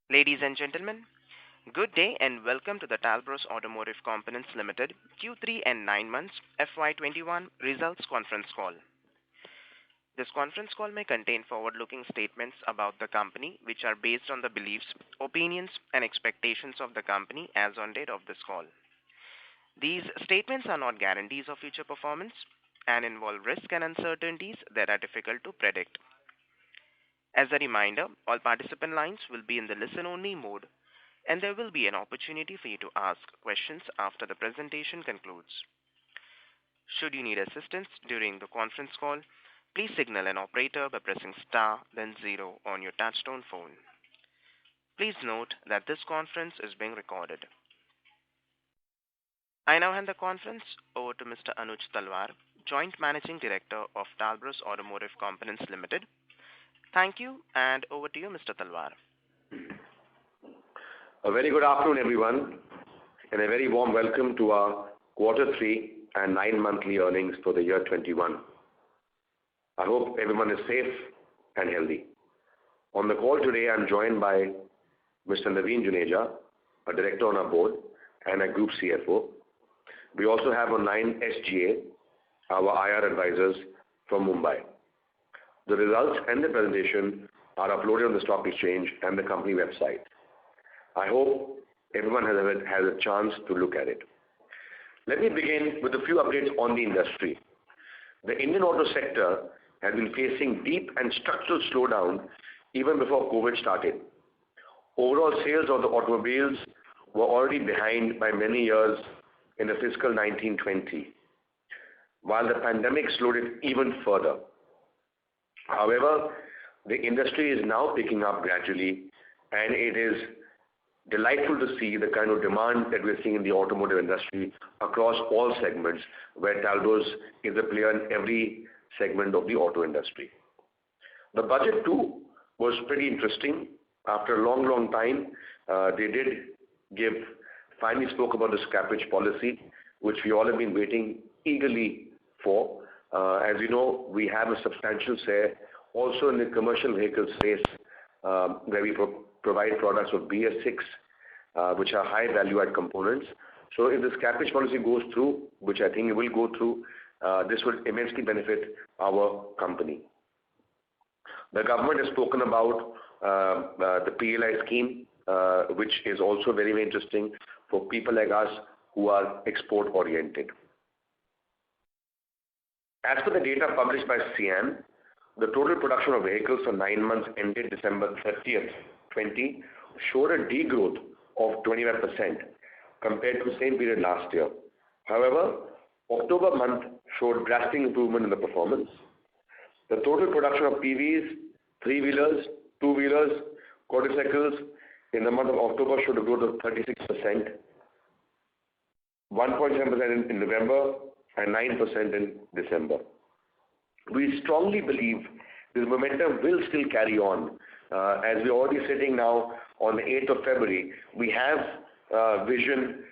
Ladies and gentlemen, good day and welcome to the Talbros Automotive Components Limited Q3 and 9 months FY21 results conference call. This conference call may contain forward-looking statements about the company which are based on the beliefs, opinions and expectations of the company as on date of this call. These statements are not guarantees of future performance and involve risks and uncertainties that are difficult to predict. As a reminder, all participant lines will be in the listen-only mode, and there will be an opportunity for you to ask questions after the presentation concludes. Should you need assistance during the conference call, please signal an operator by pressing star then zero on your touchtone phone. Please note that this conference is being recorded. I now hand the conference over to Mr. Anuj Talwar, Joint Managing Director of Talbros Automotive Components Limited. Thank you, and over to you, Mr. Talwar. A very good afternoon, everyone, and a very warm welcome to our Quarter 3 and 9 monthly earnings for the year 21. I hope everyone is safe and healthy. On the call today, I'm joined by Mr. Naveen Juneja, a director on our board, and a group CFO. We also have online SGA, our IR advisors from Mumbai. The results and the presentation are uploaded on the stock exchange and the company website. I hope everyone has a chance to look at it. Let me begin with a few updates on the industry. The Indian auto sector has been facing deep and structural slowdown even before COVID started. Overall sales of the automobiles were already behind by many years in the fiscal 1920, while the pandemic slowed it even further. However, the industry is now picking up gradually, and it is delightful to see the kind of demand that we're seeing in the automotive industry across all segments, where Talbros is a player in every segment of the auto industry. The budget too was pretty interesting. After a long time, they finally spoke about the scrappage policy, which we all have been waiting eagerly for. As you know, we have a substantial share also in the commercial vehicle space, where we provide products of BS6, which are high value-add components. So if the scrappage policy goes through, which I think it will go through, this will immensely benefit our company. The government has spoken about the PLI scheme, which is also very interesting for people like us who are export-oriented. As per the data published by SIAM, the total production of vehicles for 9 months ended December 30th, 20 showed a degrowth of 21% compared to the same period last year. However, October month showed drastic improvement in the performance. The total production of PVs, three-wheelers, two-wheelers, quadricycles in the month of October showed a growth of 36%, 1.7% in November, and 9% in December. We strongly believe this momentum will still carry on. As we're already sitting now on the 8th of February, we have vision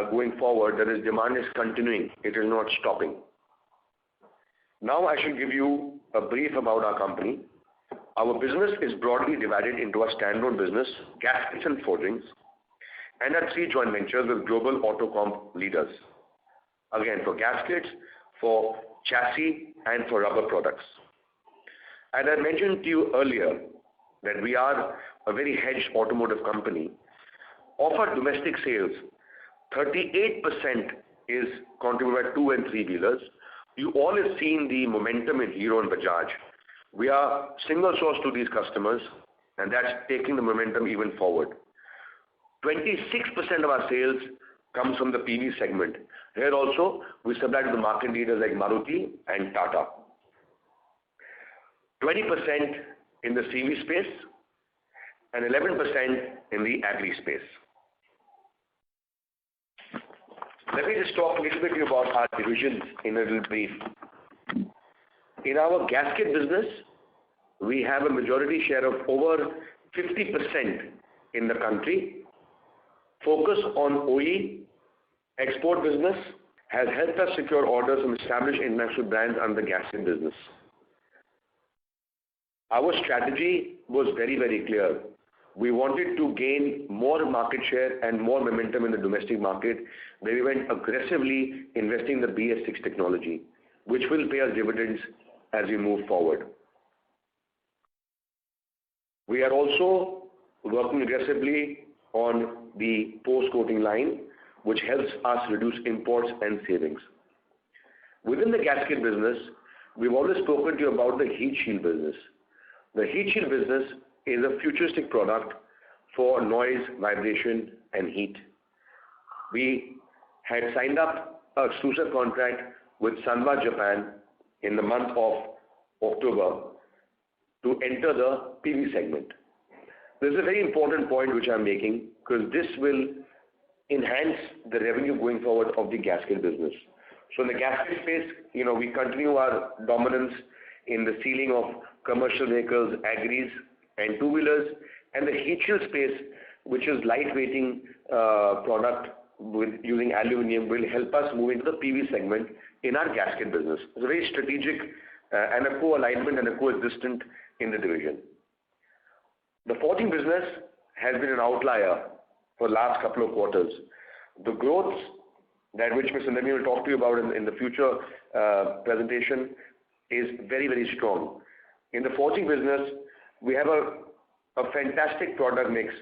going forward that is demand is continuing. It is not stopping. Now I shall give you a brief about our company. Our business is broadly divided into a standalone business, gaskets and forgings, and our 3 joint ventures with global auto comp leaders. Again, for gaskets, for chassis, and for rubber products. As I mentioned to you earlier, that we are a very hedged automotive company. Of our domestic sales, 38% is contributed by 2 and 3 wheelers. You all have seen the momentum in Hero and Bajaj. We are single source to these customers, and that's taking the momentum even forward. 26% of our sales comes from the PV segment. Here also, we supply to the market leaders like Maruti and Tata. 20% in the CV space and 11% in the agri space. Let me just talk a little bit about our divisions in a little brief. In our gasket business, we have a majority share of over 50% in the country. Focus on OE export business has helped us secure orders from established international brands under the gasket business. Our strategy was very clear. We wanted to gain more market share and more momentum in the domestic market, where we went aggressively investing in the BS6 technology, which will pay us dividends as we move forward. We are also working aggressively on the post-coating line, which helps us reduce imports and savings. Within the gasket business, we've always spoken to you about the heat shield business. The heat shield business is a futuristic product for noise, vibration, and heat. We had signed up an exclusive contract with Sanwa, Japan in the month of October to enter the PV segment. This is a very important point which I'm making, because this will enhance the revenue going forward of the gasket business. So in the gasket space, we continue our dominance in the sealing of commercial vehicles, agris, and two-wheelers, and the heat shield space, which is lightweighting product with using aluminium, will help us move into the PV segment in our gasket business. It's a very strategic and a co-alignment and a coexistent in the division. The forging business has been an outlier for the last couple of quarters. The growth that which Mr. Nemi will talk to you about in the future presentation is very, very strong. In the forging business, we have a fantastic product mix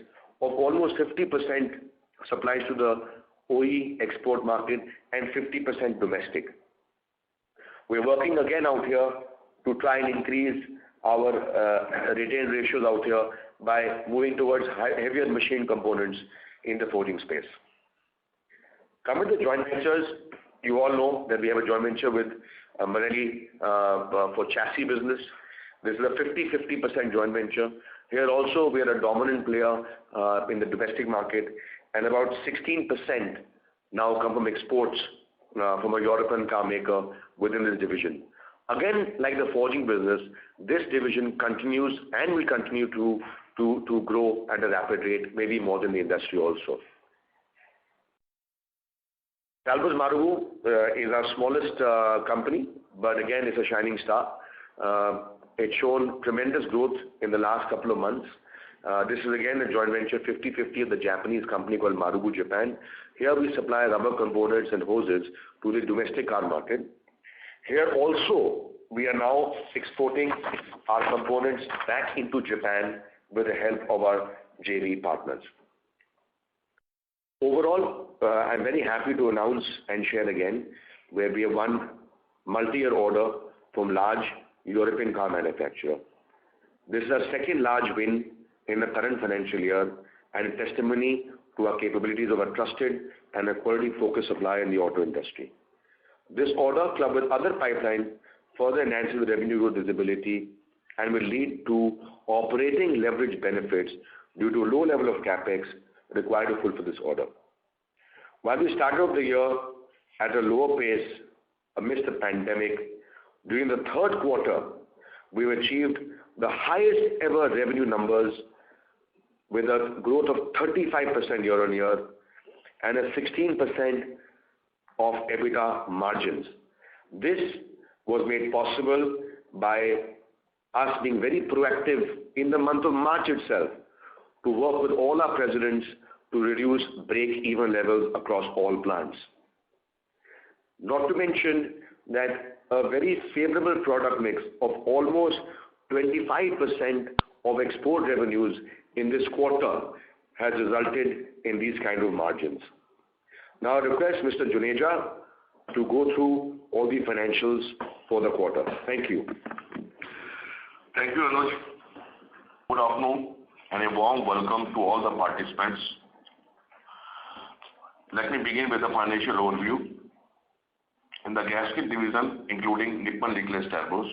of almost 50% supplies to the OE export market and 50% domestic. We're working again out here to try and increase our retain ratios out here by moving towards heavier machine components in the forging space. Coming to joint ventures, you all know that we have a joint venture with Marelli for chassis business. This is a 50-50% joint venture. Here also we are a dominant player in the domestic market, and about 16% now come from exports from a European car maker within this division. Again, like the forging business, this division continues and will continue to grow at a rapid rate, maybe more than the industry also. Talbros Automotive is our smallest company, but again, it's a shining star. It's shown tremendous growth in the last couple of months. This is again a joint venture 50-50 of the Japanese company called Marubu Japan. Here we supply rubber components and hoses to the domestic car market. Here also we are now exporting our components back into Japan with the help of our JV partners. Overall, I'm very happy to announce and share again where we have won multi-year order from large European car manufacturer. This is our second large win in the current financial year and a testimony to our capabilities of a trusted and a quality-focused supplier in the auto industry. This order, clubbed with other pipeline, further enhances the revenue growth visibility and will lead to operating leverage benefits due to low level of capex required to fulfill this order. While we started off the year at a lower pace amidst the pandemic, during the third quarter, we've achieved the highest ever revenue numbers with a growth of 35% year on year and a 16% of EBITDA margins. This was made possible by us being very proactive in the month of March itself to work with all our presidents to reduce break-even levels across all plants. Not to mention that a very favorable product mix of almost 25% of export revenues in this quarter has resulted in these kind of margins. Now I request Mr. Juneja to go through all the financials for the quarter. Thank you. Thank you, Anuj. Good afternoon and a warm welcome to all the participants. Let me begin with the financial overview. In the gasket division, including Nippon Nickel Talbros,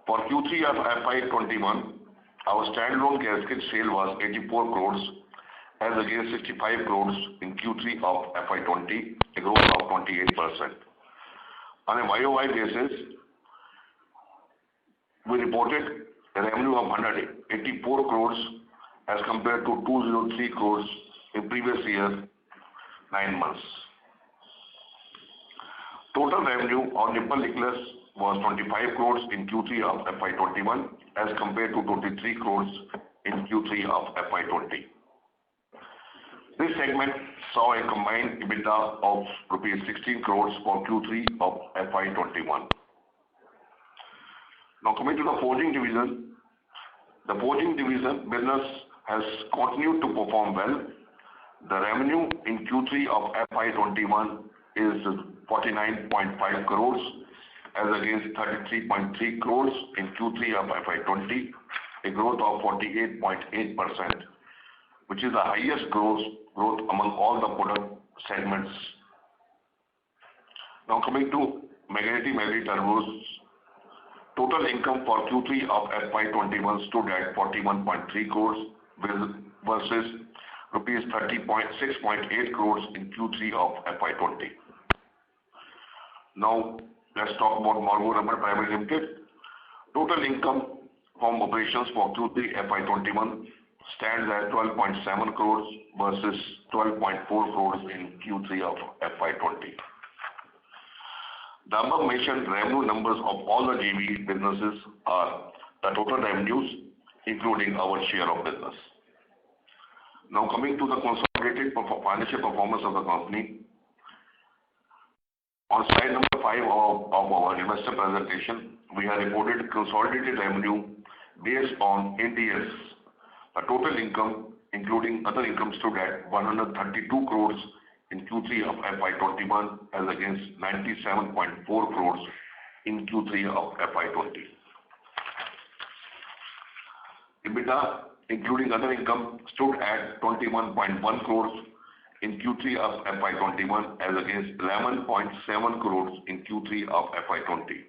for Q3 of FY21, our standalone gasket sale was 84 crores as against 65 crores in Q3 of FY20, a growth of 28%. On a YOY basis, we reported a revenue of 184 crores as compared to 203 crores in previous year, 9 months. Total revenue on Nippon Nickel was 25 crores in Q3 of FY21 as compared to 23 crores in Q3 of FY20. This segment saw a combined EBITDA of rupees 16 crores for Q3 of FY21. Now coming to the forging division, the forging division business has continued to perform well. The revenue in Q3 of FY21 is 49.5 crores as against 33.3 crores in Q3 of FY20, a growth of 48.8%, which is the highest growth among all the product segments. Now coming to Magneti Turbos, total income for Q3 of FY21 stood at 41.3 crores versus rupees 30.6.8 crores in Q3 of FY20. Now let's talk about Margo Rubber Private Limited. Total income from operations for Q3 FY21 stands at 12.7 crores versus 12.4 crores in Q3 of FY20. The above mentioned revenue numbers of all the JV businesses are the total revenues, including our share of business. Now coming to the consolidated financial performance of the company. On slide number 5 of our investor presentation, we have reported consolidated revenue based on NDS. The total income, including other income, stood at 132 crores in Q3 of FY21 as against 97.4 crores in Q3 of FY20. EBITDA, including other income, stood at 21.1 crores in Q3 of FY21 as against 11.7 crores in Q3 of FY20.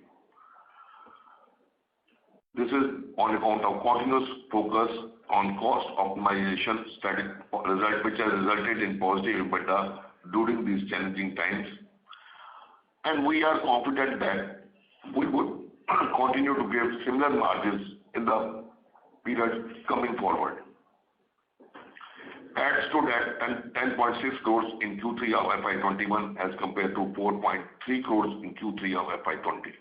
This is on account of continuous focus on cost optimization which has resulted in positive EBITDA during these challenging times. And we are confident that we would continue to give similar margins in the period coming forward. PAT stood at 10.6 crores in Q3 of FY21 as compared to 4.3 crores in Q3 of FY20.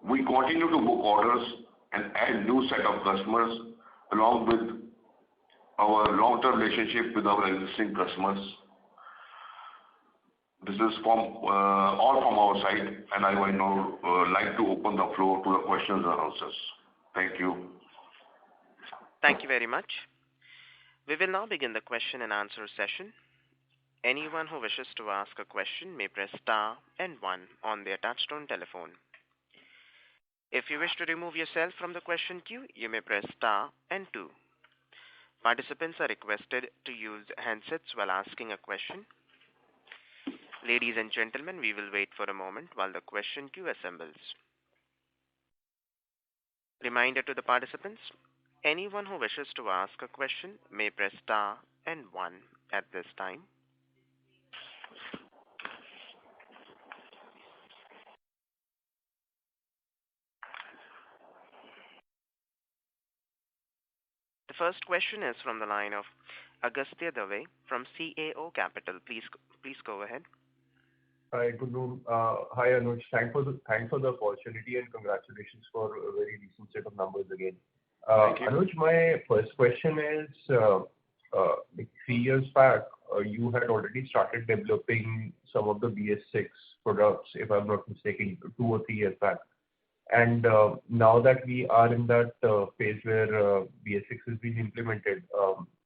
We continue to book orders and add new set of customers along with our long-term relationship with our existing customers. This is all from our side, and I would now like to open the floor to the questions and answers. Thank you. Thank you very much. We will now begin the question and answer session. Anyone who wishes to ask a question may press star and 1 on their touchtone telephone. If you wish to remove yourself from the question queue, you may press star and 2. Participants are requested to use handsets while asking a question. Ladies and gentlemen, we will wait for a moment while the question queue assembles. Reminder to the participants, anyone who wishes to ask a question may press star and 1 at this time. The first question is from the line of Agastya Dave from CAO Capital. Please go ahead. Hi, good noon. Hi, Anuj. Thanks for the opportunity and congratulations for a very decent set of numbers again. Thank you. Anuj, my first question is, like 3 years back, you had already started developing some of the BS6 products, if I'm not mistaken, 2 or 3 years back. And now that we are in that phase where BS6 is being implemented,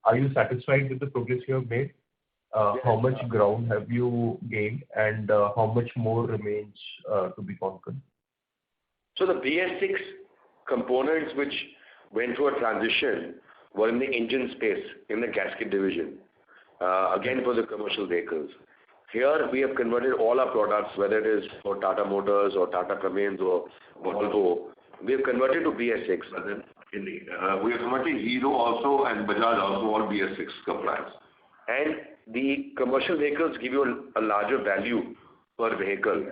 are you satisfied with the progress you have made? How much ground have you gained, and how much more remains to be conquered? So the BS6 components which went through a transition were in the engine space, in the gasket division, again for the commercial vehicles. Here we have converted all our products, whether it is for Tata Motors or Tata Cummins or Volvo, we have converted to BS6. We have converted Hero also and Bajaj also all BS6 compliance. And the commercial vehicles give you a larger value per vehicle.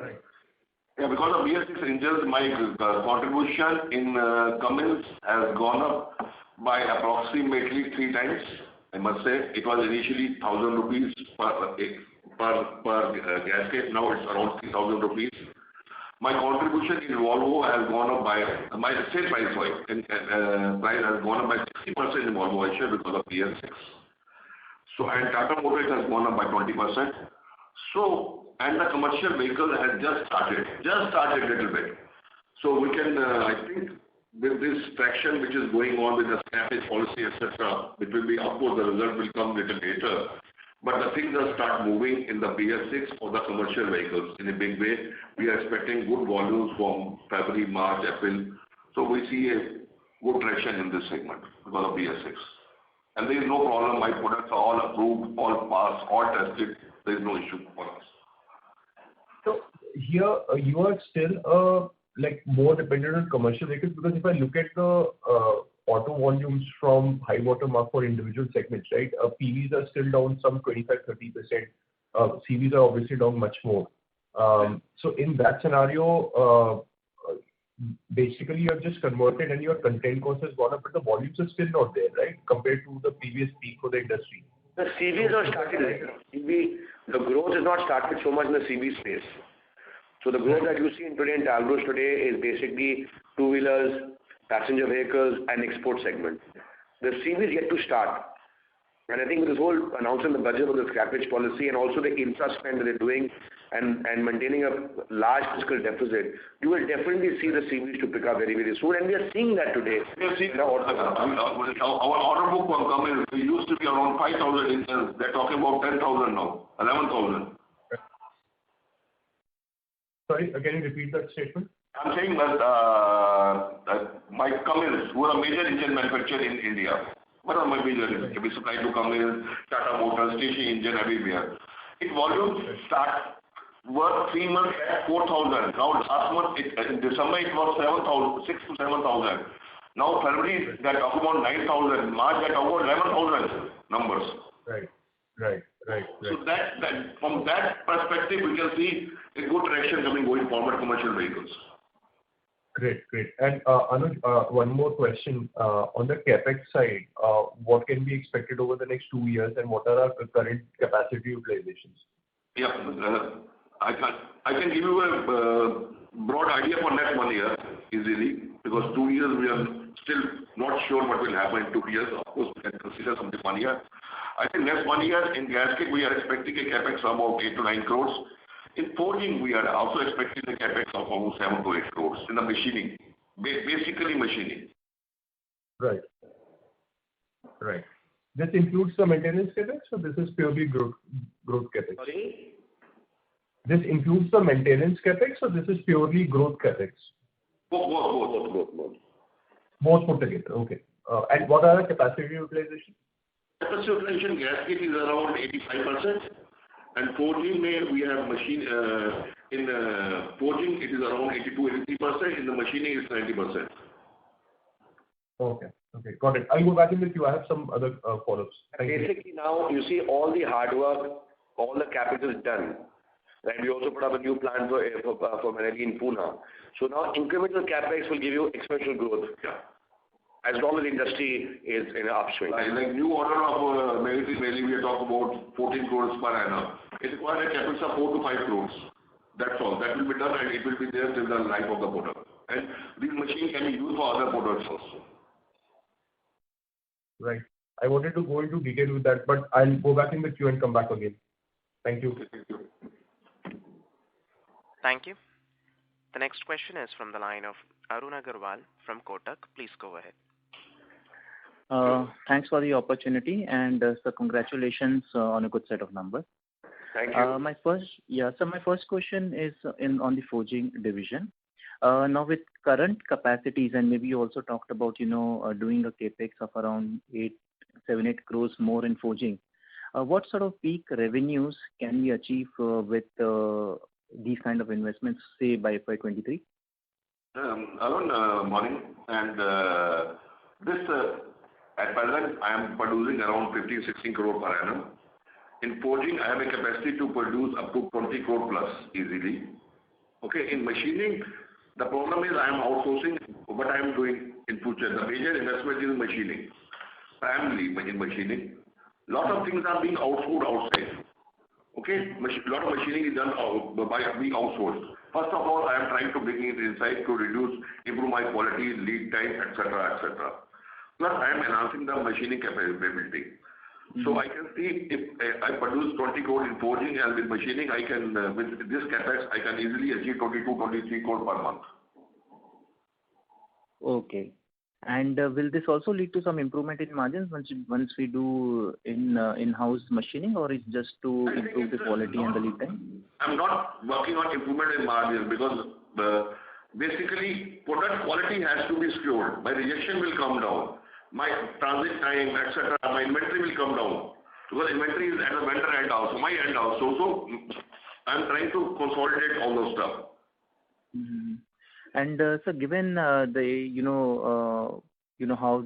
Yeah, because of BS6 engines, my contribution in Cummins has gone up by approximately 3 times. I must say it was initially 1,000 rupees per gasket. Now it's around 3,000 rupees. my contribution in Volvo has gone up by, my sale price, price has gone up by 60% in Volvo I share because of BS6. So, and Tata Motors has gone up by 20%. So, and the commercial vehicle has just started a little bit. So we can, I think, with this traction which is going on with the scrappage policy, etc., it will be, of course, the result will come little later. But the things will start moving in the BS6 for the commercial vehicles in a big way. We are expecting good volumes from February, March, April. So we see a good traction in this segment because of BS6. And there is no problem. My products are all approved, all passed, all tested. There is no issue for us. So here you are still like more dependent on commercial vehicles, because if I look at the auto volumes from high water mark for individual segments, right? PVs are still down some 25-30%. CVs are obviously down much more. So in that scenario, basically you have just converted and your content cost has gone up, but the volumes are still not there, right? Compared to the previous peak for the industry. The CVs are started. The growth has not started so much in the CV space. So the growth that you see in today in Talbros today is basically two-wheelers, passenger vehicles, and export segment. The CV is yet to start. And I think with this whole announcement, the budget of the scrappage policy and also the infra spend that they're doing and maintaining a large fiscal deficit, you will definitely see the CVs to pick up very, very soon. And we are seeing that today. We are seeing our order book will come in. We used to be around 5,000 engines. They're talking about 10,000 now, 11,000. Sorry, can you repeat that statement? I'm saying that, my Cummins, who are a major engine manufacturer in India, what are my major engines? We supply to Cummins, Tata Motors, Station Engine, everywhere. In volume, worth 3 months at 4,000. Now last month, in December, it was 7,000, 6,000 to 7,000. Now February, they're talking about 9,000. March, they're talking about 11,000 numbers. Right. So that from that perspective, we can see a good traction going forward commercial vehicles. Great. And Anuj, one more question. On the capex side, what can be expected over the next 2 years, and what are our current capacity utilizations? Yeah, I can give you a broad idea for next 1 year easily, because 2 years we are still not sure what will happen in 2 years. Of course, we can consider something 1 year. I think next 1 year in gasket we are expecting a capex of about 8 to 9 crores. In forging, we are also expecting a capex of almost 7 to 8 crores in the machining, basically machining. Right. This includes the maintenance capex, or this is purely growth capex? Sorry? This includes the maintenance capex, or this is purely growth capex? Both. Both put together. Okay. And what are the capacity utilization? Capacity utilization gasket is around 85%. And forging, we have machine, in forging it is around 82-83%, in the machining it's 90%. Okay, got it. I'll go back in the queue. I have some other follow-ups. Basically now you see all the hard work, all the capital is done. Right? We also put up a new plant for Manali in Pune. So now incremental capex will give you exponential growth. Yeah. As long as the industry is in an upswing. Like new order of mainly we are talking about 14 crores per annum. It requires a capex of 4 to 5 crores. That's all. That will be done and it will be there till the life of the product. And these machines can be used for other products also. Right. I wanted to go into detail with that, but I'll go back in the queue and come back again. Thank you. Thank you. The next question is from the line of Arun Agarwal from Kotak. Please go ahead. Thanks for the opportunity, and so congratulations on a good set of numbers. Thank you. My first question is on the forging division. Now with current capacities, and maybe you also talked about doing a capex of around 7-8 crores more in forging. What sort of peak revenues can we achieve with these kind of investments, say by FY23? Arun, morning. And this at present I am producing around 15-16 crore per annum. In forging, I have a capacity to produce up to 20 crore plus easily. Okay, in machining, the problem is I am outsourcing what I am doing in future. The major investment is in machining, primarily in machining. Lot of things are being outsourced outside. Okay, lot of machining is done by being outsourced. First of all, I am trying to bring in insight to improve my quality, lead time, etc., etc. Plus, I am enhancing the machining capability. So I can see if I produce 20 crore in forging and with machining, I can, with this capex, I can easily achieve 22, 23 crore per month. Okay. And will this also lead to some improvement in margins once we do in-house machining, or is just to improve the quality and the lead time? I'm not working on improvement in margins because basically product quality has to be secured. My rejection will come down. My transit time, etc., my inventory will come down. Because inventory is at the vendor end also, my end also. So I'm trying to consolidate all those stuff. Mm-hmm. And so given how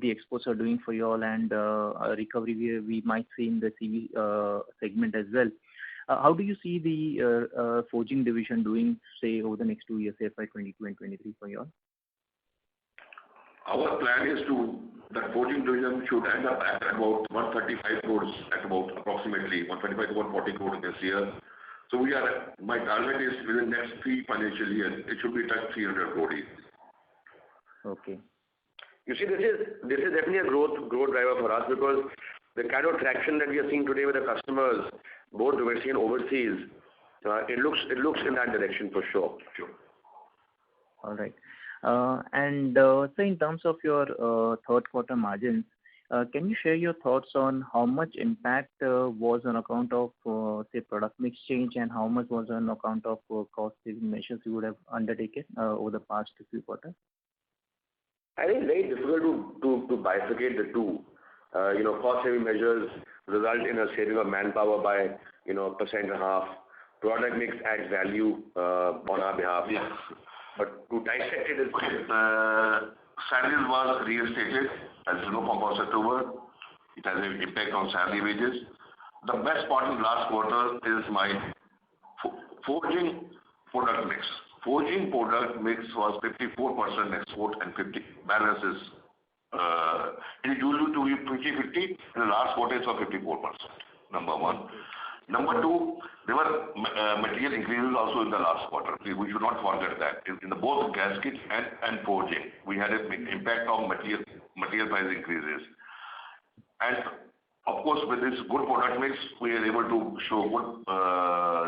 the exports are doing for you all and a recovery we might see in the CV segment as well, how do you see the forging division doing, say, over the next 2 years, FY22 and 23 for you all? Our plan is that forging division should end up at about 135 crores, at about approximately 125 to 140 crores this year. So my target is within the next 3 financial years, it should be touch 300 crores. Okay. You see, this is definitely a growth driver for us, because the kind of traction that we are seeing today with the customers, both domestic and overseas, it looks in that direction for sure. Sure. All right. So in terms of your third quarter margins, can you share your thoughts on how much impact was on account of, say, product mix change, and how much was on account of cost-saving measures you would have undertaken over the past few quarters? I think it's very difficult to bifurcate the two. Cost-saving measures result in a saving of manpower by 1.5%. Product mix adds value on our behalf. Yeah. But to dissect it is salaries was reinstated, as you know, from 1st October. It has an impact on salary wages. The best part in last quarter is my forging product mix. Forging product mix was 54% export and 50 balances. It is usually to be 50-50. In the last quarter, it's 54%. Number one. Number two, there were material increases also in the last quarter. We should not forget that. In both gaskets and forging, we had an impact of material price increases. And of course, with this good product mix, we are able to show good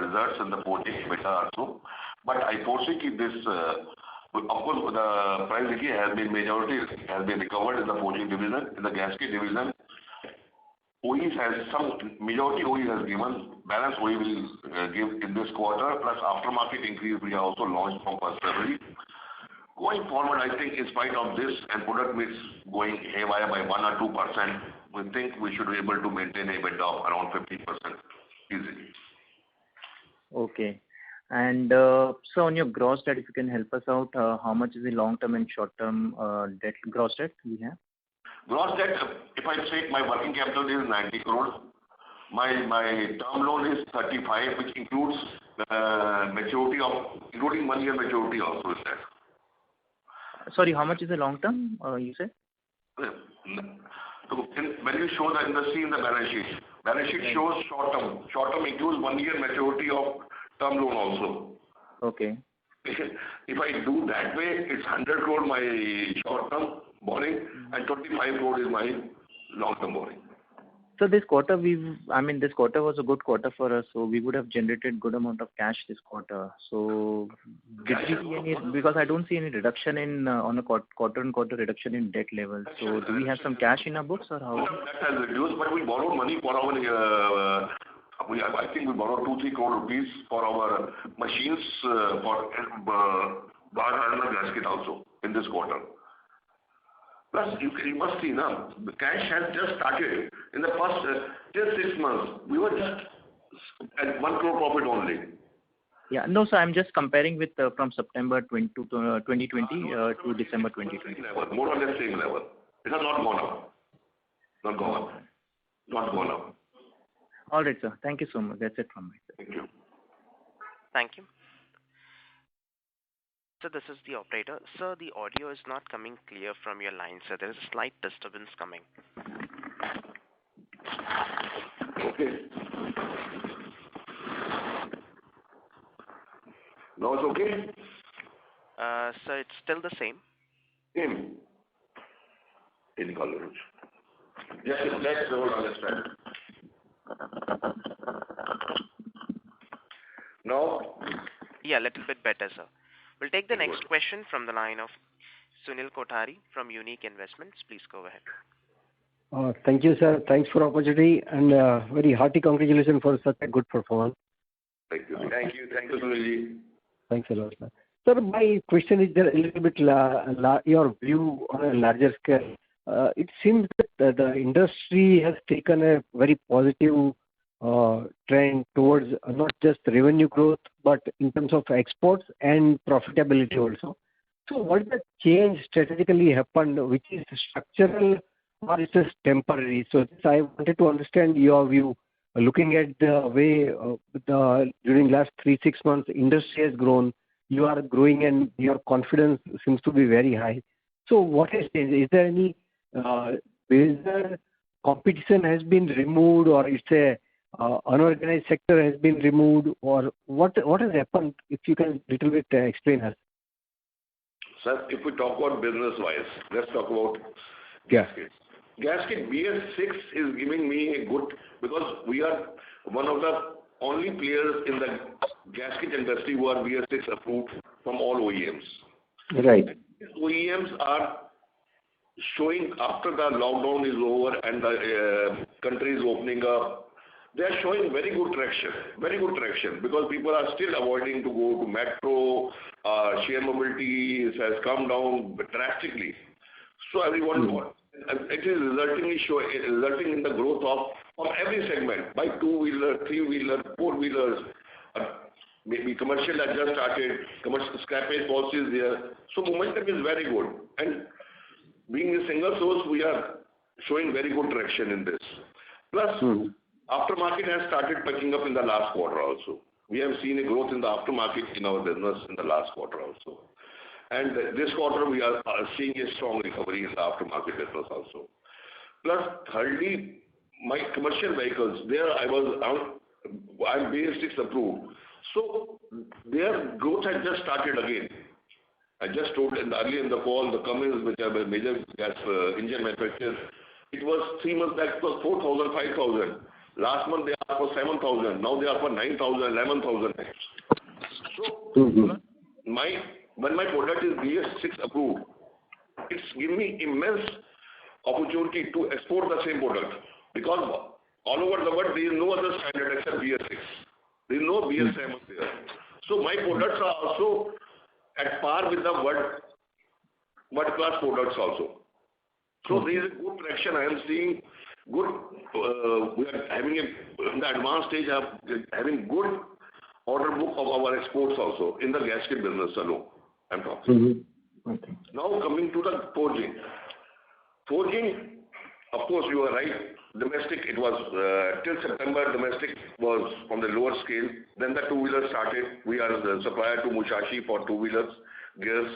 results in the forging beta also. But I foresee this, of course, the price increase has been recovered in the forging division. In the gasket division, majority OE has given, balance OE will give in this quarter, plus aftermarket increase we have also launched from 1st February. Going forward, I think in spite of this and product mix going haywire by 1 or 2%, we think we should be able to maintain a bit of around 50% easily. Okay. And so on your gross debt, if you can help us out, how much is the long-term and short-term gross debt we have? Gross debt, if I say my working capital is 90 crores, my term loan is 35, which includes maturity including 1 year maturity also is there. Sorry, how much is the long term, you said? So when you show the industry in the balance sheet shows short term. Short term includes 1 year maturity of term loan also. Okay. If I do that way, it's 100 crore my short term borrowing and 25 crore is my long term borrowing. So this quarter this quarter was a good quarter for us, so we would have generated good amount of cash this quarter. So did we see any, because I don't see any reduction in on a quarter-on-quarter reduction in debt levels. So do we have some cash in our books, or how? That has reduced, but we borrowed money for our I think we borrowed 2-3 crore rupees for our machines for bar and gasket also in this quarter. Plus, you must see now, the cash has just started. In the first till 6 months, we were just at 1 crore profit only. Yeah, no, so I'm just comparing with from September 2020 to December 2020. More or less same level. It has not gone up. Not gone up. All right, sir. Thank you so much. That's it from my side. Thank you. Thank you. So this is the operator. Sir, the audio is not coming clear from your line, sir. There is a slight disturbance coming. Okay. Now it's okay? Sir, it's still the same. Same. In color. Yes, let's hold on this time. Now? Yeah, a little bit better, sir. We'll take the next question from the line of Sunil Kothari from Unique Investments. Please go ahead. Thank you, sir. Thanks for the opportunity and very hearty congratulations for such a good performance. Thank you. Thank you, Sunilji. Thanks a lot, sir. Sir, my question is there a little bit your view on a larger scale. It seems that the industry has taken a very positive trend towards not just revenue growth, but in terms of exports and profitability also. So what is the change strategically happened, which is structural or is just temporary? So this I wanted to understand your view. Looking at the way during last 3-6 months, industry has grown, you are growing and your confidence seems to be very high. So what has changed? Is there any whether competition has been removed or it's a unorganized sector has been removed or what has happened? If you can little bit explain us. Sir, if we talk about business-wise, let's talk about gaskets. Gasket BS6 is giving me a good, because we are one of the only players in the gasket industry who are BS6 approved from all OEMs. Right. These OEMs are showing after the lockdown is over and the country is opening up, they are showing very good traction because people are still avoiding to go to metro, share mobility has come down drastically. So everyone, it is resulting in the growth of every segment, by 2-wheeler, 3-wheeler, 4-wheelers, maybe commercial has just started, commercial scrappage policy is there. So momentum is very good. And being a single source, we are showing very good traction in this. Plus, aftermarket has started picking up in the last quarter also. We have seen a growth in the aftermarket in our business in the last quarter also. And this quarter we are seeing a strong recovery in the aftermarket business also. Plus, thirdly, my commercial vehicles, there I'm BS6 approved. So their growth has just started again. I just told earlier in the call, the Cummins, which are a major gas engine manufacturer, it was 3 months back, it was 4,000, 5,000. Last month they asked for 7,000. Now they are for 9,000, 11,000. So when my product is BS6 approved, it's giving me immense opportunity to export the same product because all over the world there is no other standard except BS6. There is no BS7 there. So my products are also at par with the world class products also. So there is a good traction. I am seeing good. We are having in the advanced stage of having good order book of our exports also in the gasket business alone. I'm talking. Okay. Now coming to the forging. Forging, of course, you are right. Domestic, it was till September. Domestic was on the lower scale. Then the two-wheelers started. We are the supplier to Mushashi for two-wheelers, gears.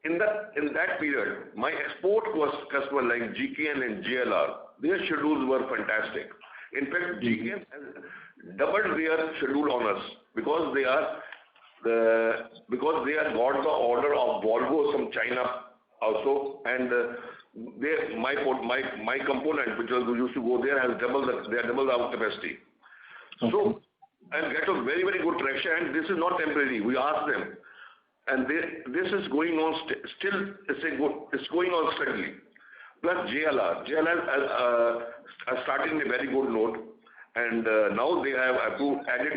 In that period, my export was customer like GKN and JLR. Their schedules were fantastic. In fact, GKN has doubled their schedule on us because they have got the order of Volvo from China also, and my component, which used to go there, has doubled our capacity. Okay. So, and get a very, very good traction, and this is not temporary. We asked them, and this is going on it's going on steadily. Plus JLR has started in a very good note, and now they have added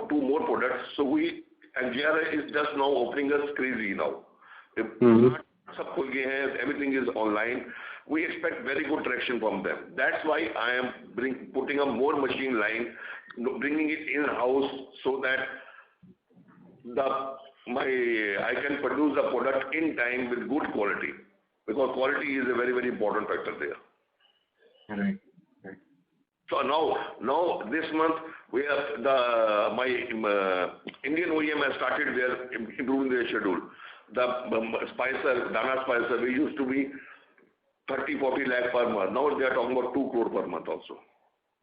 two more products. So JLR is just now opening us crazy now. Everything is online. We expect very good traction from them. That's why I am putting up more machine line, bringing it in-house so that I can produce the product in time with good quality, because quality is a very, very important factor there. Right. So now this month we have my Indian OEM has started improving their schedule. The Dana Spicer, we used to be 30-40 lakh per month. Now they are talking about 2 crore per month also.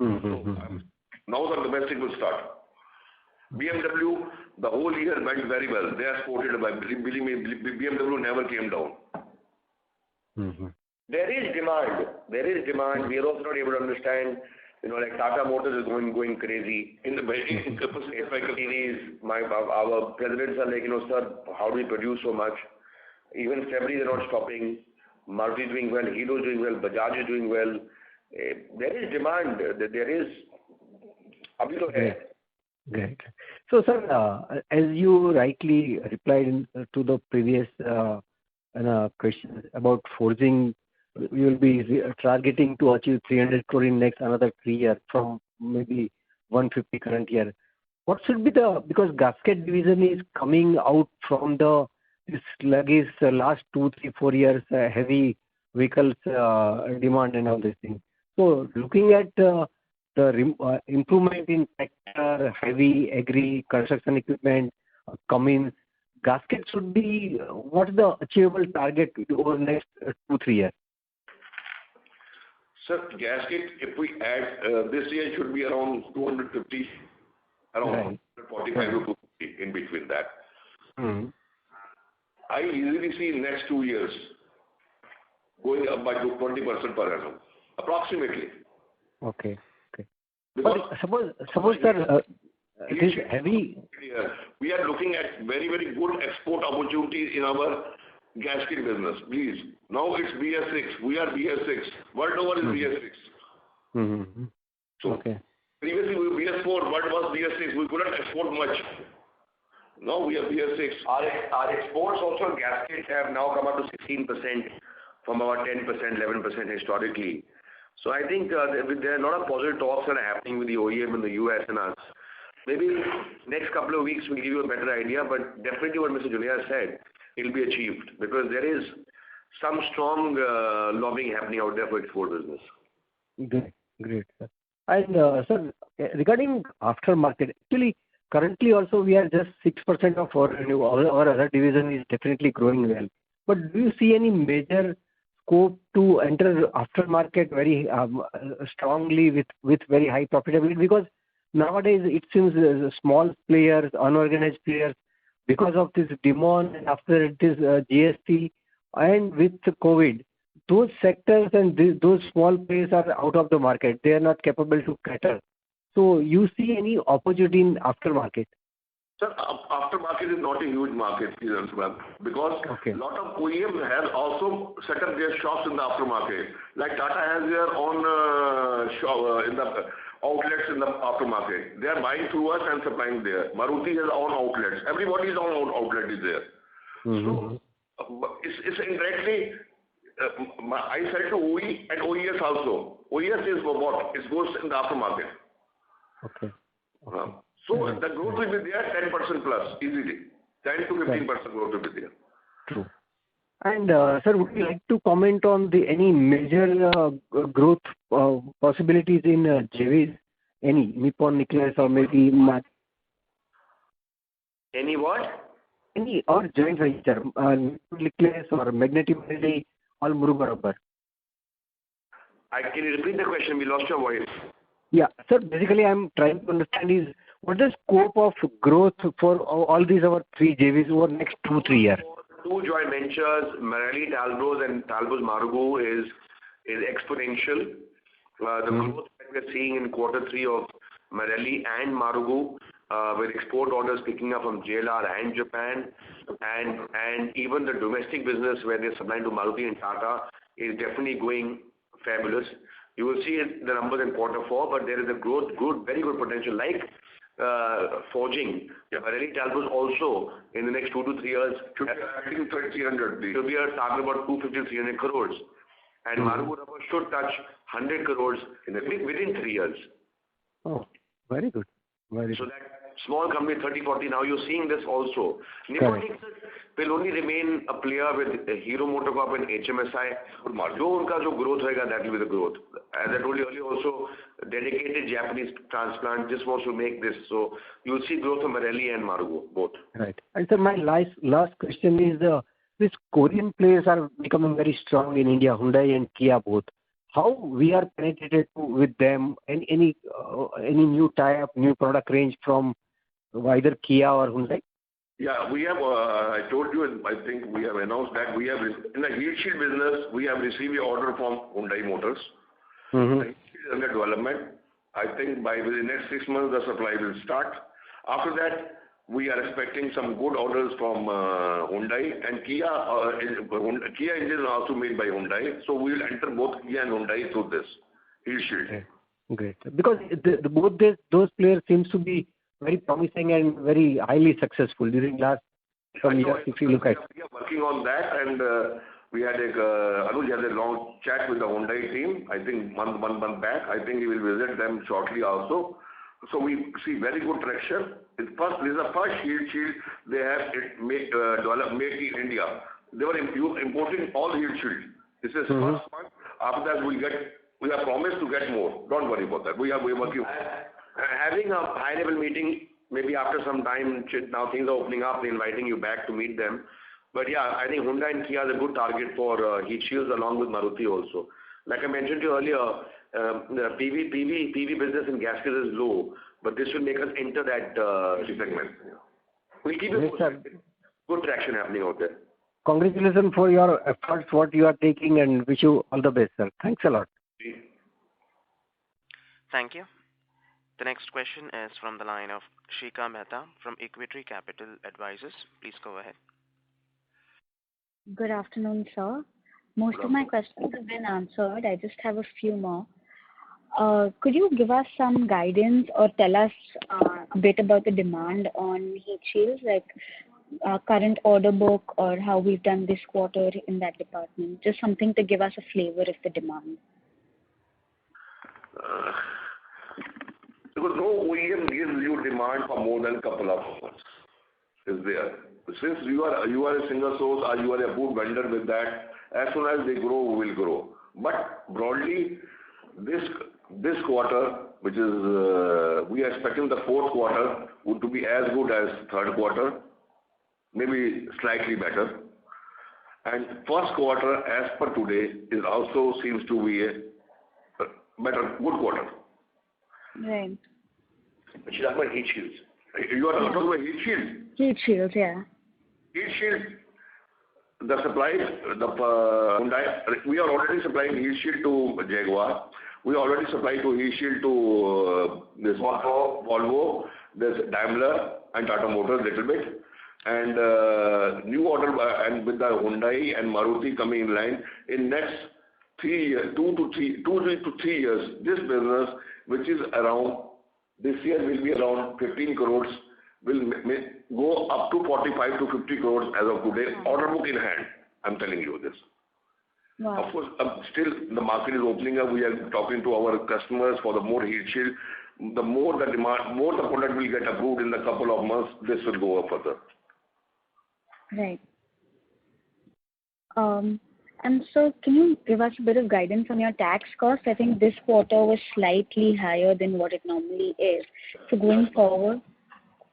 So, now the domestic will start. BMW, the whole year went very well. They are supported by, believe me, BMW never came down. Mm-hmm. There is demand. There is demand. We are also not able to understand, like Tata Motors is going crazy. In the series, our presidents are like, sir, how do we produce so much? Even February they're not stopping. Maruti is doing well, Hero is doing well, Bajaj is doing well. There is demand. There is. Abhi to hai. Great. So, sir, as you rightly replied to the previous question about forging, we will be targeting to achieve 300 crore in next another 3 years from maybe 150 current year. What should be because gasket division is coming out from this sluggish last 2, 3, 4 years heavy vehicles demand and all these things. So looking at the improvement in tractor, heavy agri, construction equipment, Cummins, gasket should be, what's the achievable target over the next 2, 3 years? Sir, gasket, if we add, this year should be around 250, around 145 to 250, in between that. Mm-hmm. I easily see next 2 years going up by 20% per annum, approximately. Okay. Because suppose sir, it is heavy. We are looking at very, very good export opportunities in our gasket business, please. Now it's BS6. We are BS6. World over is BS6. Mm-hmm. So, previously we were BS4. What was BS6? We couldn't export much. Now we are BS6. Our exports also in gaskets have now come up to 16% from about 10%, 11% historically. So I think there are a lot of positive talks that are happening with the OEM in the US and us. Maybe next couple of weeks we'll give you a better idea, but definitely what Mr. Julia said, it'll be achieved because there is some strong lobbying happening out there for export business. Great, sir. And sir, regarding aftermarket, actually currently also we are just 6% of our revenue. Our other division is definitely growing well. But do you see any major scope to enter aftermarket very strongly with very high profitability? Because nowadays it seems small players, unorganized players, because of this demand and after it is GST and with COVID, those sectors and those small players are out of the market. They are not capable to cater. So you see any opportunity in aftermarket? Sir, aftermarket is not a huge market because a lot of OEM have also set up their shops in the aftermarket. Like Tata has their own shop in the outlets in the aftermarket. They are buying through us and supplying there. Maruti has own outlets. Everybody's own outlet is there. Mm-hmm. So it's indirectly. I sell to OE and OES also. OES is what? It goes in the aftermarket. Okay. So the growth will be there 10% plus, easily. 10 to 15% growth will be there. True. And sir, would you like to comment on any major growth possibilities in JVs? Any Nippon Nicholas or maybe Any what? Any or joint venture, Nippon Nicholas or Magnetic all Murubarabbar. Can you repeat the question? We lost your voice. Yeah, sir. Basically, I'm trying to understand is what is the scope of growth for all these our 3 JVs over next 2-3 years? 2 joint ventures, Marelli Talbros and Talbros Marugu is exponential. The growth that we're seeing in Q3 of Marelli and Marugu, with export orders picking up from JLR and Japan, and even the domestic business where they're supplying to Maruti and Tata is definitely going fabulous. You will see the numbers in Q4, but there is a very good potential. Like forging, Marelli Talbros also in the next 2 to 3 years should be adding 300. Should be talking about 250-300 crores, and Marugu Rubber should touch 100 crores within 3 years. Oh, very good. So that small company 30-40, now you're seeing this also. Nippon will only remain a player with Hero MotoCorp and HMSI. जो growth होगा, that will be the growth. As I told you earlier also, dedicated Japanese transplant just wants to make this. So you'll see growth of Marelli and Marugu, both. Right. And sir, my last question is, these Korean players are becoming very strong in India, Hyundai and Kia both. How we are penetrated with them, and any new tie-up, new product range from either Kia or Hyundai? Yeah, we have, I told you, and I think we have announced that we have, in the heat shield business, we have received an order from Hyundai Motors. The heat shield is under development. I think within the next 6 months, the supply will start. After that, we are expecting some good orders from Hyundai and Kia. Kia engine is also made by Hyundai, so we will enter both Kia and Hyundai through this heat shield. Okay. Great. Because both those players seems to be very promising and very highly successful during last some years, if you look at. We are working on that, and we had Anuj had a long chat with the Hyundai team, I think one month back. I think he will visit them shortly also. So we see very good traction. This is the first heat shield they have made in India. They were importing all heat shield. This is first one. After that, we are promised to get more. Don't worry about that. We are working. Having a high-level meeting, maybe after some time, now things are opening up, we're inviting you back to meet them. But yeah, I think Hyundai and Kia is a good target for heat shields along with Maruti also. Like I mentioned to you earlier, the PV business in gaskets is low, but this will make us enter that segment. We'll keep it good traction happening out there. Congratulations for your efforts, what you are taking, and wish you all the best, sir. Thanks a lot. Thank you. The next question is from the line of Shika Mehta from Equity Capital Advisors. Please go ahead. Good afternoon, sir. Most of my questions have been answered. I just have a few more. Could you give us some guidance or tell us a bit about the demand on heat shields, like current order book or how we've done this quarter in that department? Just something to give us a flavor of the demand. Because no OEM gives you demand for more than a couple of months. Is there? Since you are a single source or you are a good vendor with that, as soon as they grow, we will grow. But broadly, this quarter, which is we are expecting the fourth quarter would to be as good as third quarter, maybe slightly better. And first quarter, as per today, is also seems to be a good quarter. Right. But you talk about heat shields. You are talking about heat shields? Heat shields, yeah. Heat shield, the supplies, Hyundai, we are already supplying heat shield to Jaguar. We already supply to heat shield to this Volvo, there's Daimler and Tata Motors little bit. And new order and with the Hyundai and Maruti coming in line in next 3 years, 2 to 3 years, this business, which is around, this year will be around 15 crores, will go up to 45 to 50 crores as of today, order book in hand. I'm telling you this. Wow. Of course, still the market is opening up. We are talking to our customers for the more heat shield. The more the demand, more the product will get approved in a couple of months, this will go up further. Right. And so can you give us a bit of guidance on your tax cost? I think this quarter was slightly higher than what it normally is. So going forward?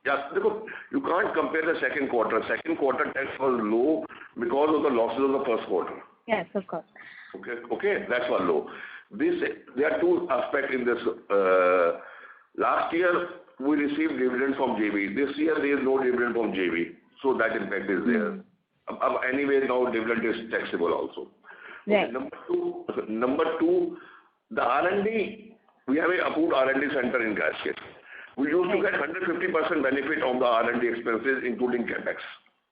Yes, because you can't compare the second quarter. Second quarter tax was low because of the losses of the first quarter. Yes, of course. Okay, that's one low. There are two aspects in this. Last year, we received dividend from JV. This year, there is no dividend from JV. So that impact is there. Anyway, now dividend is taxable also. Right. Okay, number two, the R&D, we have a approved R&D center in gasket. We used to get 150% benefit on the R&D expenses, including capex.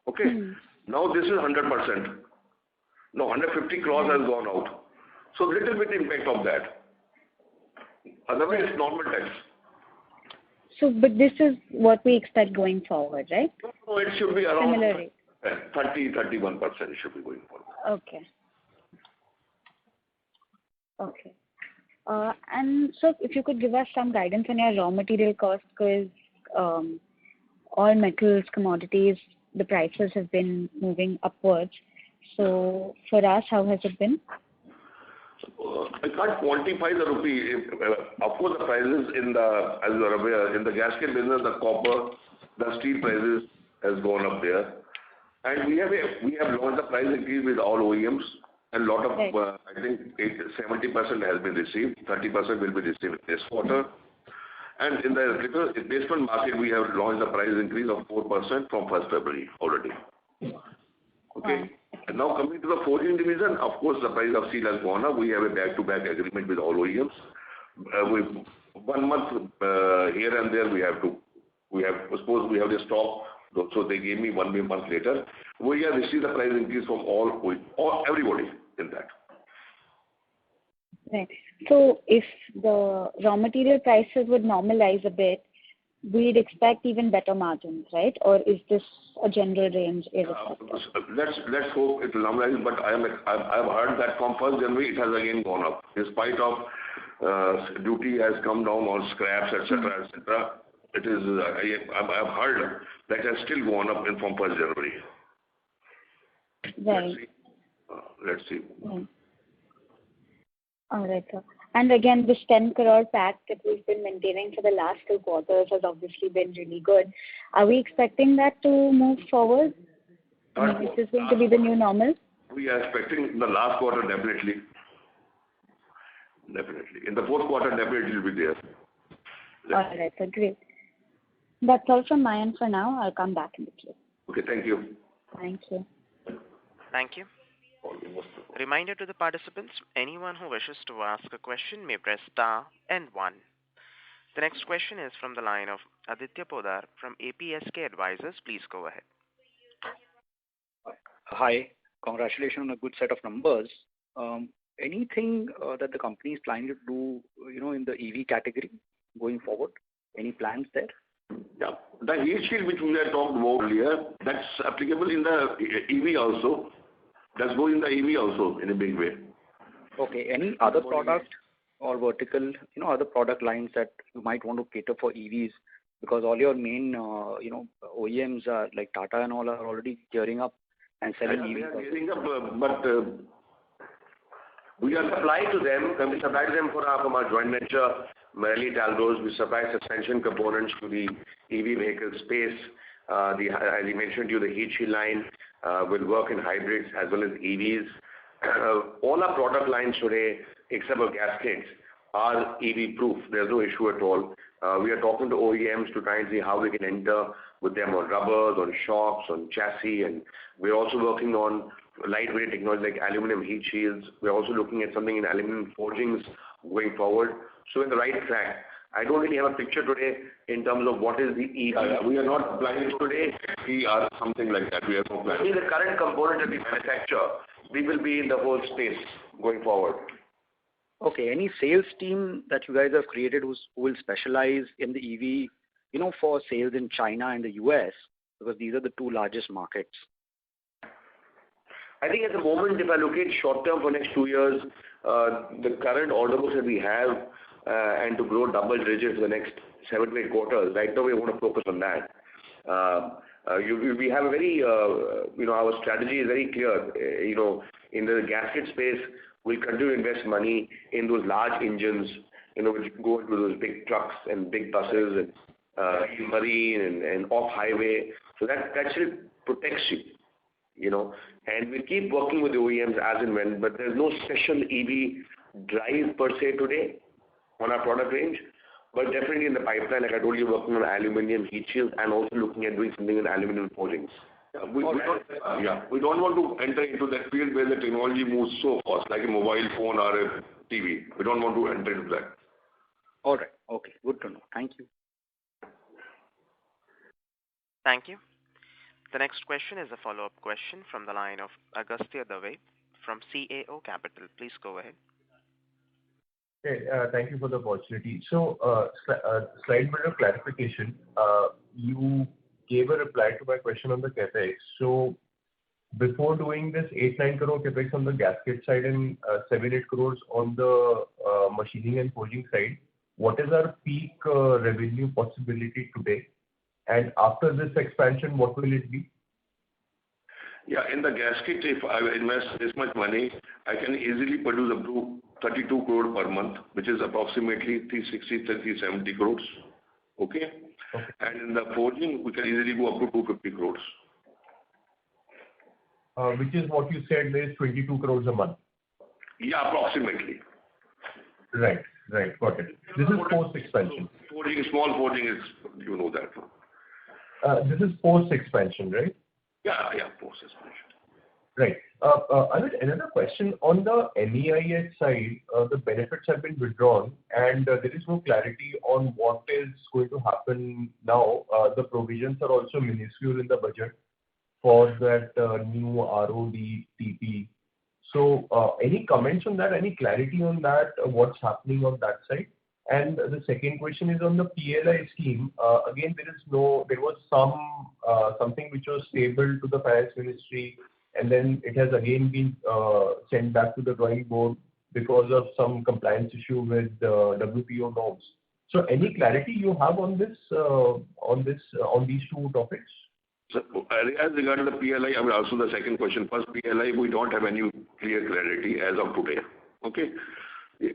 Okay? Now this is 100%. Now 150 crores has gone out. So little bit impact of that. Otherwise, it's normal tax. So, but this is what we expect going forward, right? No, it should be around similar rate. 30-31% it should be going forward. Okay. Okay. And so if you could give us some guidance on your raw material cost, because all metals, commodities, the prices have been moving upwards. So for us, how has it been? I can't quantify the rupee. Of course, the prices in the, as you are aware, in the gasket business, the copper, the steel prices has gone up there. And we have launched the price increase with all OEMs. And lot of, I think 70% has been received, 30% will be received this quarter. And in the replacement market, we have launched a price increase of 4% from 1st February already. Okay. And now coming to the forging division, of course, the price of steel has gone up. We have a back-to-back agreement with all OEMs. With 1 month here and there, suppose we have the stock, so they gave me 1 month later. We have received the price increase from everybody in that. Right. So if the raw material prices would normalize a bit, we'd expect even better margins, right? Or is this a general range irrespective? Let's hope it will normalize, but I've heard that from 1st January it has again gone up. In spite of duty has come down on scraps, etc., etc. It is, I've heard that has still gone up from 1st January. Right. Let's see. All right, sir. And again, this 10 crore pack that we've been maintaining for the last 2 quarters has obviously been really good. Are we expecting that to move forward? Is this going to be the new normal? We are expecting in the last quarter, definitely. Definitely. In the 4th quarter, definitely it will be there. All right, sir. Great. That's all from my end for now. I'll come back in the queue. Okay, thank you. Thank you. Thank you. Reminder to the participants, anyone who wishes to ask a question may press star and 1. The next question is from the line of Aditya Podar from APSK Advisors. Please go ahead. Hi. Congratulations on a good set of numbers. Anything that the company is planning to do, in the EV category going forward? Any plans there? Yeah. The heat shield which we had talked about earlier, that's applicable in the EV also. That's going in the EV also in a big way. Okay. Any other product or vertical, other product lines that you might want to cater for EVs? Because all your main, OEMs are like Tata and all are already gearing up and selling EVs. They are gearing up, but we are supplying to them, and we supply to them from our joint venture, Marelli Talbros. We supply suspension components to the EV vehicle space. As I mentioned to you, the heat shield line will work in hybrids as well as EVs. All our product lines today, except for gaskets, are EV proof. There's no issue at all. We are talking to OEMs to try and see how we can enter with them on rubbers, on shocks, on chassis, and we're also working on lightweight technology like aluminum heat shields. We're also looking at something in aluminum forgings going forward. So in the right track. I don't really have a picture today in terms of what is the EV. We are not planning today EV or something like that. We are not planning. Only the current component that we manufacture, we will be in the whole space going forward. Okay. Any sales team that you guys have created who will specialize in the EV, for sales in China and the US, because these are the 2 largest markets? I think at the moment, if I look at short term for next 2 years, the current order books that we have, and to grow double digits for the next 7 to 8 quarters, right now we want to focus on that. We have a very, our strategy is very clear. In the gasket space, we'll continue to invest money in those large engines, which go into those big trucks and big buses and marine and off-highway. So that actually protects you, and we keep working with the OEMs as and when, but there's no special EV drive per se today on our product range, but definitely in the pipeline, like I told you, working on aluminum heat shields and also looking at doing something in aluminum forgings. We don't want to enter into that field where the technology moves so fast, like a mobile phone or a TV. We don't want to enter into that. All right. Okay. Good to know. Thank you. Thank you. The next question is a follow-up question from the line of Agastya Dave from CAO Capital. Please go ahead. Okay, thank you for the opportunity. So, slight bit of clarification. You gave a reply to my question on the capex. So, before doing this 8-9 crore capex on the gasket side and 7-8 crores on the machining and forging side, what is our peak revenue possibility today? And after this expansion, what will it be? Yeah, in the gasket, if I invest this much money, I can easily produce up to 32 crore per month, which is approximately 360-370 crores. Okay? And in the forging, we can easily go up to 250 crores. Which is what you said is 22 crores a month. Yeah, approximately. Right. Got it. This is post expansion. forging, small forging is, you know that. This is post-expansion, right? Yeah, post-expansion. Right. Anuj, another question. On the MEIS side, the benefits have been withdrawn, and there is no clarity on what is going to happen now. The provisions are also minuscule in the budget for that new RODTP. So, any comments on that? Any clarity on that? What's happening on that side? And the second question is on the PLI scheme. Again, there was something which was tabled to the Finance Ministry, and then it has again been sent back to the drawing board because of some compliance issue with WPO norms. So, any clarity you have on this on these two topics? So, as regarding the PLI, I will answer the second question. First, PLI, we don't have any clear clarity as of today. Okay? We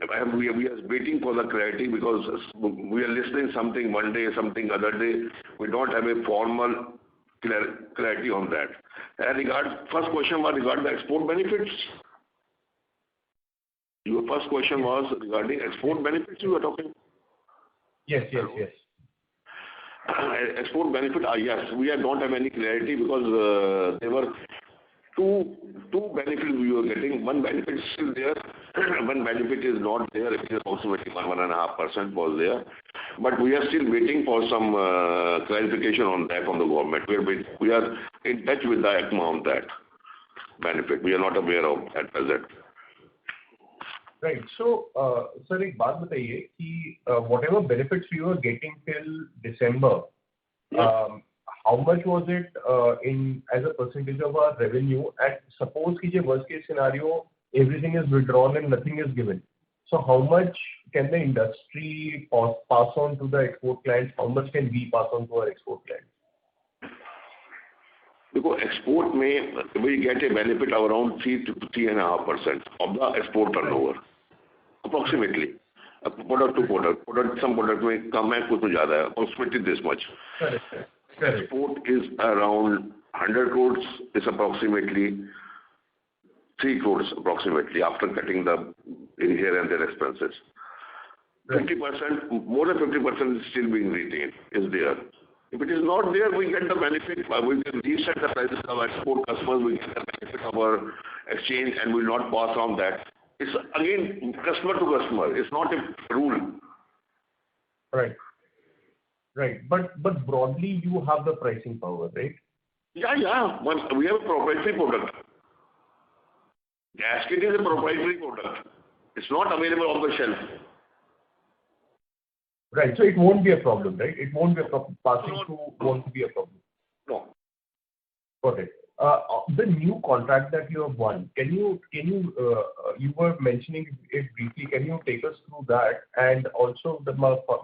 are waiting for the clarity because we are listening something one day, something other day. We don't have a formal clarity on that. First question was regarding the export benefits. Your first question was regarding export benefits you were talking? Yes. Export benefit, yes, we don't have any clarity because there were two benefits we were getting. One benefit is still there, one benefit is not there. It is approximately 1.5% was there. But we are still waiting for some clarification on that from the government. We are in touch with the ACMA on that benefit. We are not aware of at present. Right. So, sir, एक बात बताइए कि whatever benefits we were getting till December, how much was it as a percentage of our revenue? And suppose कि worst case scenario, everything is withdrawn and nothing is given. So, how much can the industry pass on to the export clients? How much can we pass on to our export clients? Because export we get a benefit of around 3 to 3.5% of the export turnover, approximately. Product to product, some product may come and कुछ ज़्यादा है, approximately this much. Correct. Export is around 100 crores, is approximately 3 crores approximately after cutting the in here and there expenses. 50%, more than 50% is still being retained, is there. If it is not there, we get the benefit. We can reset the prices of our export customers. We get the benefit of our exchange and will not pass on that. It's again customer to customer. It's not a rule. Right. But broadly, you have the pricing power, right? Yeah. But we have a proprietary product. Gasket is a proprietary product. It's not available on the shelf. Right. So it won't be a problem, right? It won't be a problem. Passing through won't be a problem. No. Got it. The new contract that you have won, you were mentioning it briefly. Can you take us through that? And also,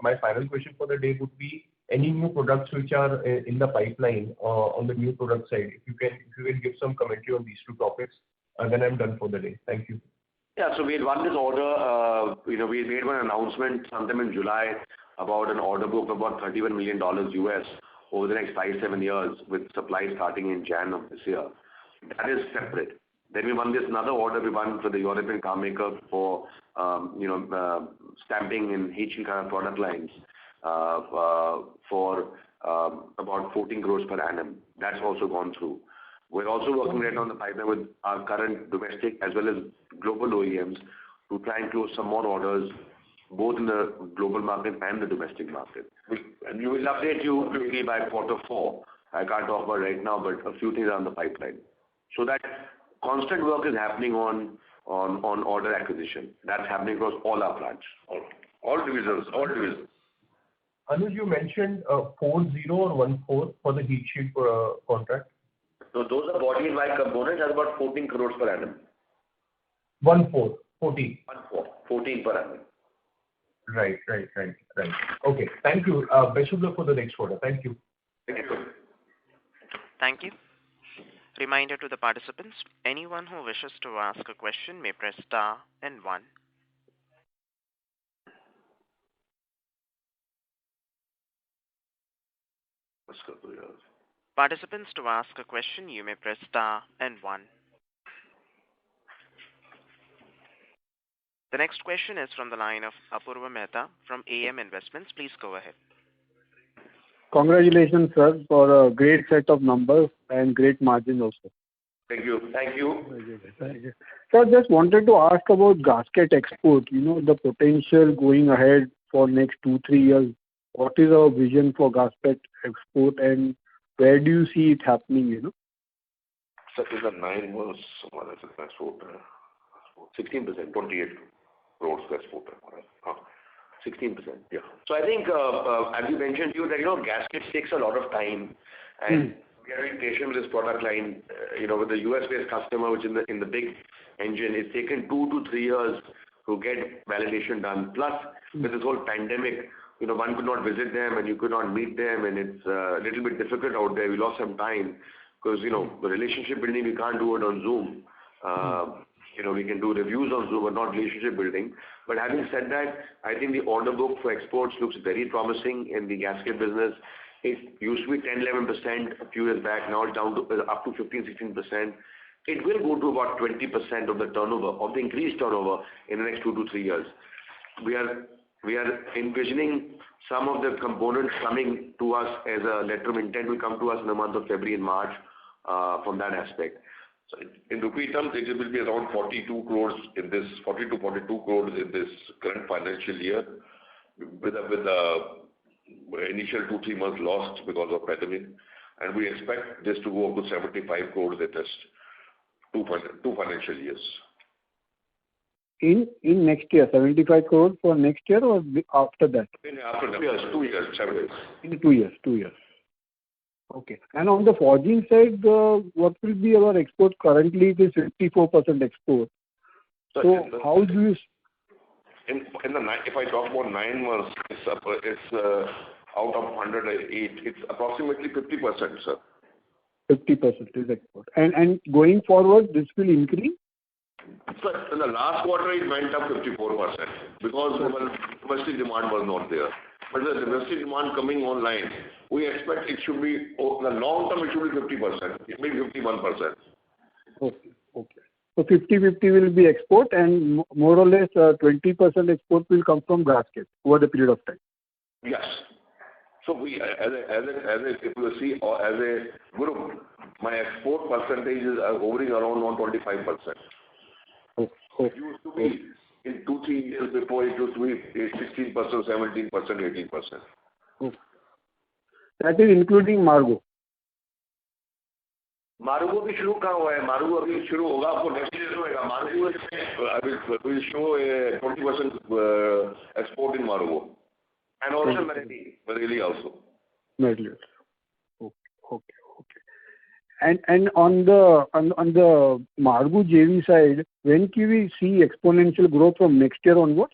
my final question for the day would be any new products which are in the pipeline on the new product side. If you can give some commentary on these two topics, and then I'm done for the day. Thank you. Yeah, so we had won this order. We made one announcement sometime in July about an order book of about $31 million US over the next 5-7 years, with supply starting in Jan of this year. That is separate. Then we won this another order we won for the European car maker for stamping in heat kind of product lines for about 14 crores per annum. That's also gone through. We're also working right now on the pipeline with our current domestic as well as global OEMs to try and close some more orders, both in the global market and the domestic market. And we will update you maybe by Q4. I can't talk about right now, but a few things are on the pipeline. So that constant work is happening on order acquisition. That's happening across all our plants, all divisions. Anuj, you mentioned 40 or 14 for the heat shield contract. So those are body and white components. That's about 14 crores per annum. 14. 14 per annum. Right. Okay. Thank you. Best of luck for the next quarter. Thank you. Thank you. Reminder to the participants, anyone who wishes to ask a question may press star and 1. Participants, to ask a question, you may press star and 1. The next question is from the line of Apurva Mehta from AM Investments. Please go ahead. Congratulations, sir, for a great set of numbers and great margin also. Thank you. Thank you. Thank you. So I just wanted to ask about gasket export, the potential going ahead for next 2-3 years. What is our vision for gasket export and where do you see it happening, Sir, in the 9 months, what is it, export? 16%. 28 crores export. 16%. Yeah. So I think, as you mentioned, that gaskets takes a lot of time, and we are very patient with this product line. With the US-based customer, which in the big engine, it's taken 2 to 3 years to get validation done. Plus, with this whole pandemic, one could not visit them and you could not meet them, and it's a little bit difficult out there. We lost some time because the relationship building we can't do it on Zoom. We can do reviews on Zoom, but not relationship building. But having said that, I think the order book for exports looks very promising in the gasket business. It used to be 10-11% a few years back. Now it's down to up to 15-16%. It will go to about 20% of the turnover, of the increased turnover in the next 2 to 3 years. We are envisioning some of the components coming to us as a letter of intent will come to us in the month of February and March from that aspect. So in rupee terms, it will be around 42 crores in this, 40 to 42 crores in this current financial year, with the initial 2-3 months lost because of pandemic, and we expect this to go up to 75 crores in just two financial years. In next year, 75 crores for next year or after that? After 2 years, 2 years, 7 years. In 2 years, 2 years. Okay. And on the forging side, what will be our export? Currently, it is 54% export. So how do you... If I talk about 9 months, it's out of 108. It's approximately 50%, sir. 50% is export. And going forward, this will increase? So in the last quarter, it went up 54% because domestic demand was not there. But the domestic demand coming online, we expect it should be, in the long term, it should be 50%. It may be 51%. Okay. So 50-50 will be export and more or less 20% export will come from gasket over the period of time. Yes. So we, if you see, as a group, my export percentage is hovering around 125%. It used to be in 2-3 years before, it used to be 16%, 17%, 18%. Okay. That is including Margo. Margo भी शुरू कहाँ हुआ है? Margo अभी शुरू होगा, आपको next year होगा. Margo will show a 20% export in Margo. And also Marelli also. Marelli. Okay. And on the Margo JV side, when can we see exponential growth from next year onwards?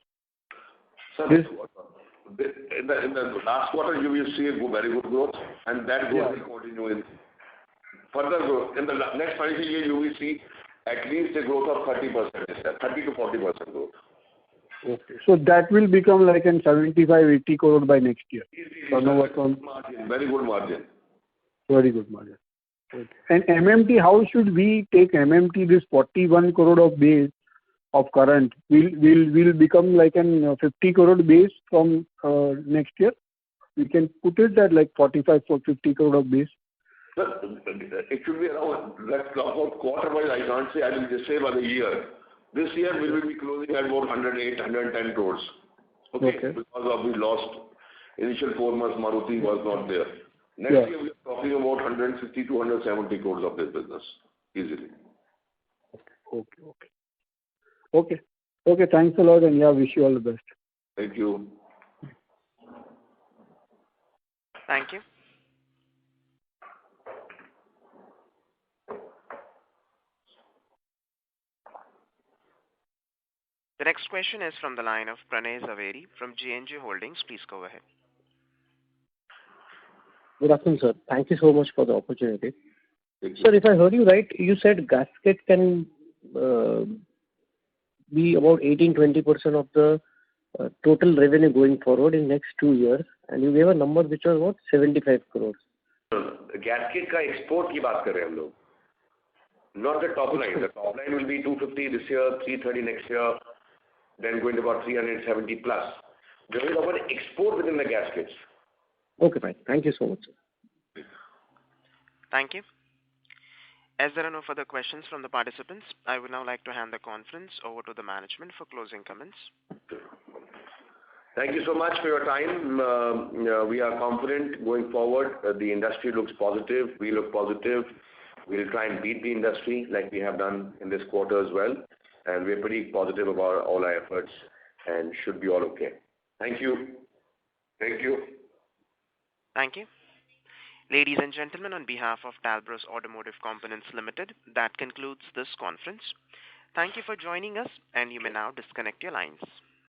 Sir, in the last quarter, you will see a very good growth, and that growth will continue in further growth. In the next financial year, you will see at least a growth of 30%, 30 to 40% growth. Okay. So that will become like an 75-80 crore by next year. Margin, very good margin. Very good margin. Okay. And MMT, how should we take MMT, this 41 crore of base of current, will become like an 50 crore base from next year? We can put it at like 45 or 50 crore of base. Sir, it should be around, let's talk about quarter-wise, I can't say, I will just say by the year. This year we will be closing at about 108, 110 crores. Okay. Because of we lost initial 4 months, Maruti was not there. Next year we are talking about 150 to 170 crores of this business, easily. Okay, thanks a lot and wish you all the best. Thank you. Thank you. The next question is from the line of Pranay Zaveri from G&G Holdings. Please go ahead. Good afternoon, sir. Thank you so much for the opportunity. Sir, if I heard you right, you said gasket can be about 18-20% of the total revenue going forward in next 2 years, and you gave a number which was about 75 crores. Gasket का export की बात कर रहे हैं हम लोग. Not the top line. The top line will be 250 this year, 330 next year. then going to about 370 plus. We're talking about export within the gaskets. Okay, fine. Thank you so much, sir. Thank you. As there are no further questions from the participants, I would now like to hand the conference over to the management for closing comments. Thank you so much for your time. We are confident going forward. The industry looks positive. We look positive. We'll try and beat the industry like we have done in this quarter as well. And we're pretty positive about all our efforts and should be all okay. Thank you. Thank you. Thank you. Ladies and gentlemen, on behalf of Talbros Automotive Components Limited, that concludes this conference. Thank you for joining us, and you may now disconnect your lines.